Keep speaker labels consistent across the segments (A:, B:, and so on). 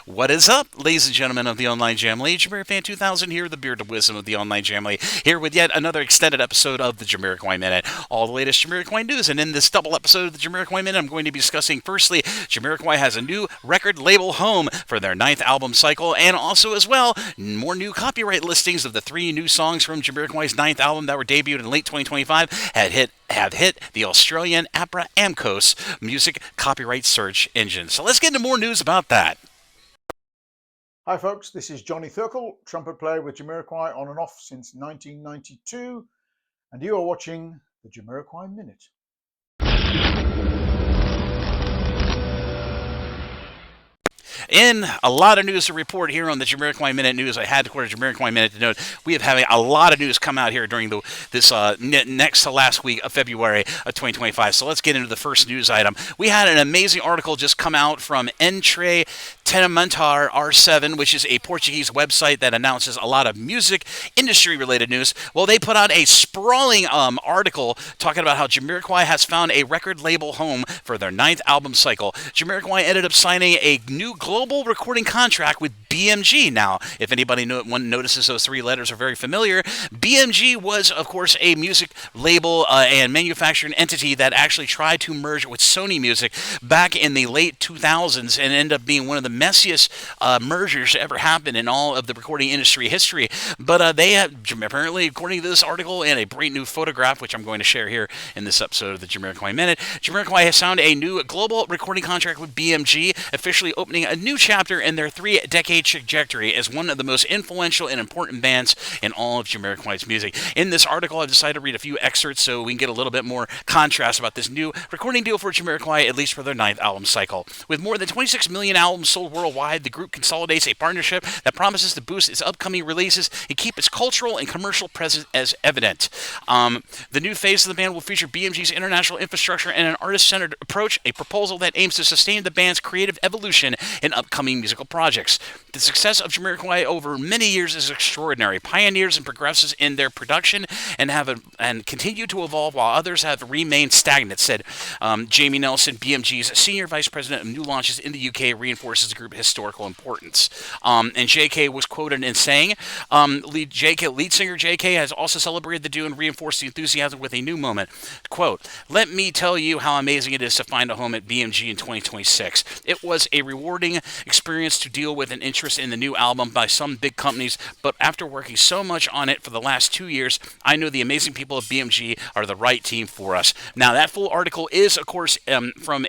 A: What is up, ladies and gentlemen of the Online Jamily? JamiroFan2000 here, the beard of wisdom of the Online Jamily, here with yet another extended episode of the Jamiroquai Minute. All the latest Jamiroquai news, and in this double episode of the Jamiroquai Minute, I'm going to be discussing, firstly, Jamiroquai has a new record label home for their 9th album cycle, and also, as well, more new copyright listings of the 3 new songs from Jamiroquai's 9th album that were debuted in late 2025 have hit the Australian APRA AMCOS music copyright search engine. So let's get into more news about that.
B: Hi folks, this is Johnny Thurkel, trumpet player with Jamiroquai on and off since 1992, and you are watching the Jamiroquai Minute.
A: In a lot of news to report here on the Jamiroquai Minute News, I had to quote a Jamiroquai Minute to note we have having a lot of news come out here during this next to last week of February of 2025. So let's get into the first news item. We had an amazing article just come out from Entretenimento R7, which is a Portuguese website that announces a lot of music industry-related news. Well, they put out a sprawling article talking about how Jamiroquai has found a record label home for their 9th album cycle. Jamiroquai ended up signing a new global recording contract with BMG. Now, if anybody notices those 3 letters are very familiar, BMG was, of course, a music label and manufacturing entity that actually tried to merge with Sony Music back in the late 2000s and ended up being one of the messiest mergers to ever happen in all of the recording industry history. But they have, apparently, according to this article and a bright new photograph, which I'm going to share here in this episode of the Jamiroquai Minute, Jamiroquai has signed a new global recording contract with BMG, officially opening a new chapter in their 3-decade trajectory as one of the most influential and important bands in all of Jamiroquai's music. In this article, I've decided to read a few excerpts so we can get a little bit more contrast about this new recording deal for Jamiroquai, at least for their 9th album cycle. With more than 26 million albums sold worldwide, the group consolidates a partnership that promises to boost its upcoming releases and keep its cultural and commercial presence as evident. The new phase of the band will feature BMG's international infrastructure and an artist-centered approach, a proposal that aims to sustain the band's creative evolution in upcoming musical projects. The success of Jamiroquai over many years is extraordinary. Pioneers and progressives in their production and continue to evolve while others have remained stagnant, said Jamie Nelson, BMG's Senior Vice President of New Launches in the UK, reinforces the group's historical importance. And JK was quoted in saying, lead singer JK has also celebrated the duo and reinforced the enthusiasm with a new moment. Quote, "Let me tell you how amazing it is to find a home at BMG in 2026. It was a rewarding experience to deal with an interest in the new album by some big companies, but after working so much on it for the last 2 years, I know the amazing people of BMG are the right team for us." Now, that full article is, of course, from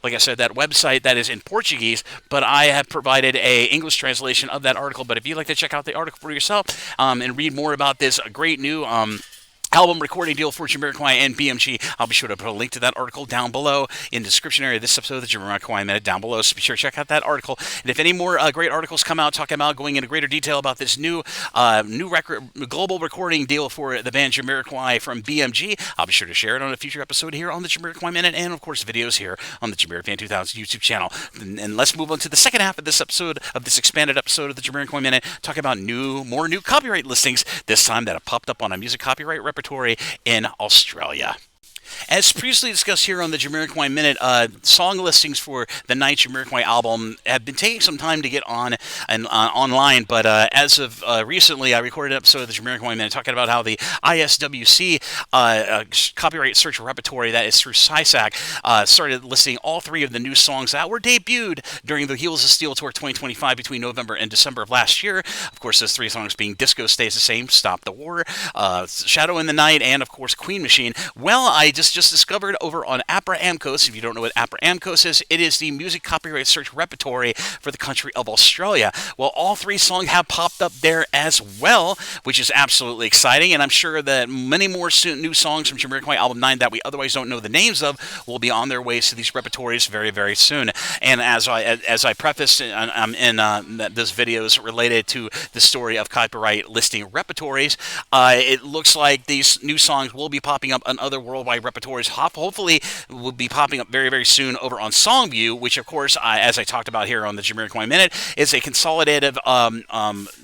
A: like I said, that website that is in Portuguese, but I have provided a English translation of that article. But if you'd like to check out the article for yourself and read more about this great new album recording deal for Jamiroquai and BMG, I'll be sure to put a link to that article down below in the description area of this episode of the Jamiroquai Minute down below, so be sure to check out that article. And if any more great articles come out talking about going into greater detail about this new global recording deal for the band Jamiroquai from BMG, I'll be sure to share it on a future episode here on the Jamiroquai Minute and, of course, videos here on the JamiroFan2000 YouTube channel. And let's move on to the second half of this episode, of this expanded episode of the Jamiroquai Minute, talking about more new copyright listings, this time that have popped up on a music copyright repertoire in Australia. As previously discussed here on the Jamiroquai Minute, song listings for the 9th Jamiroquai album have been taking some time to get on and online, but as of recently, I recorded an episode of the Jamiroquai Minute talking about how the ISWC copyright search repertory that is through SISAC started listing all 3 of the new songs that were debuted during the Heels of Steel Tour 2025 between November and December of last year. Of course, those 3 songs being Disco Stays the Same, Stop the War, Shadow in the Night, and, of course, Queen Machine. Well, I just discovered over on APRA AMCOS. If you don't know what APRA AMCOS is, it is the music copyright search repertory for the country of Australia. Well, all 3 songs have popped up there as well, which is absolutely exciting, and I'm sure that many more new songs from Jamiroquai Album 9 that we otherwise don't know the names of will be on their ways to these repertories very, very soon. And as I prefaced in this videos related to the story of copyright listing repertories, it looks like these new songs will be popping up on other worldwide repertories repertoires hopefully will be popping up very, very soon over on Songview, which, of course, as I talked about here on the Jamiroquai Minute, is a consolidative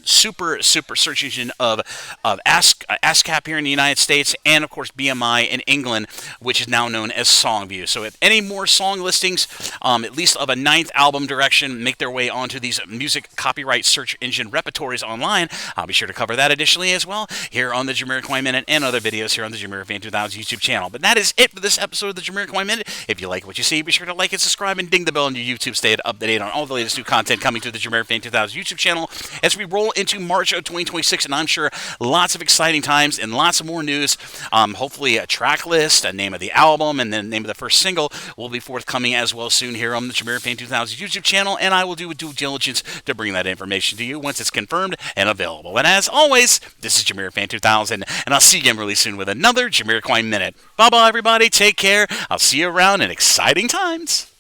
A: super search engine of ASCAP here in the United States, and, of course, BMI in England, which is now known as Songview. So if any more song listings, at least of a ninth album direction, make their way onto these music copyright search engine repertories online, I'll be sure to cover that additionally as well here on the Jamiroquai Minute and other videos here on the JamiroFan2000 YouTube channel. But that is it for this episode of the Jamiroquai Minute. If you like what you see, be sure to like and subscribe and ding the bell on your YouTube. Stay up to date on all the latest new content coming to the JamiroFan2000 YouTube channel as we roll into March of 2026, and I'm sure lots of exciting times and lots of more news. Hopefully a track list, a name of the album, and then the name of the first single will be forthcoming as well soon here on the JamiroFan2000 YouTube channel, and I will do due diligence to bring that information to you once it's confirmed and available. And as always, this is JamiroFan2000, and I'll see you again really soon with another Jamiroquai Minute. Bye-bye, everybody. Take care. I'll see you around in exciting times.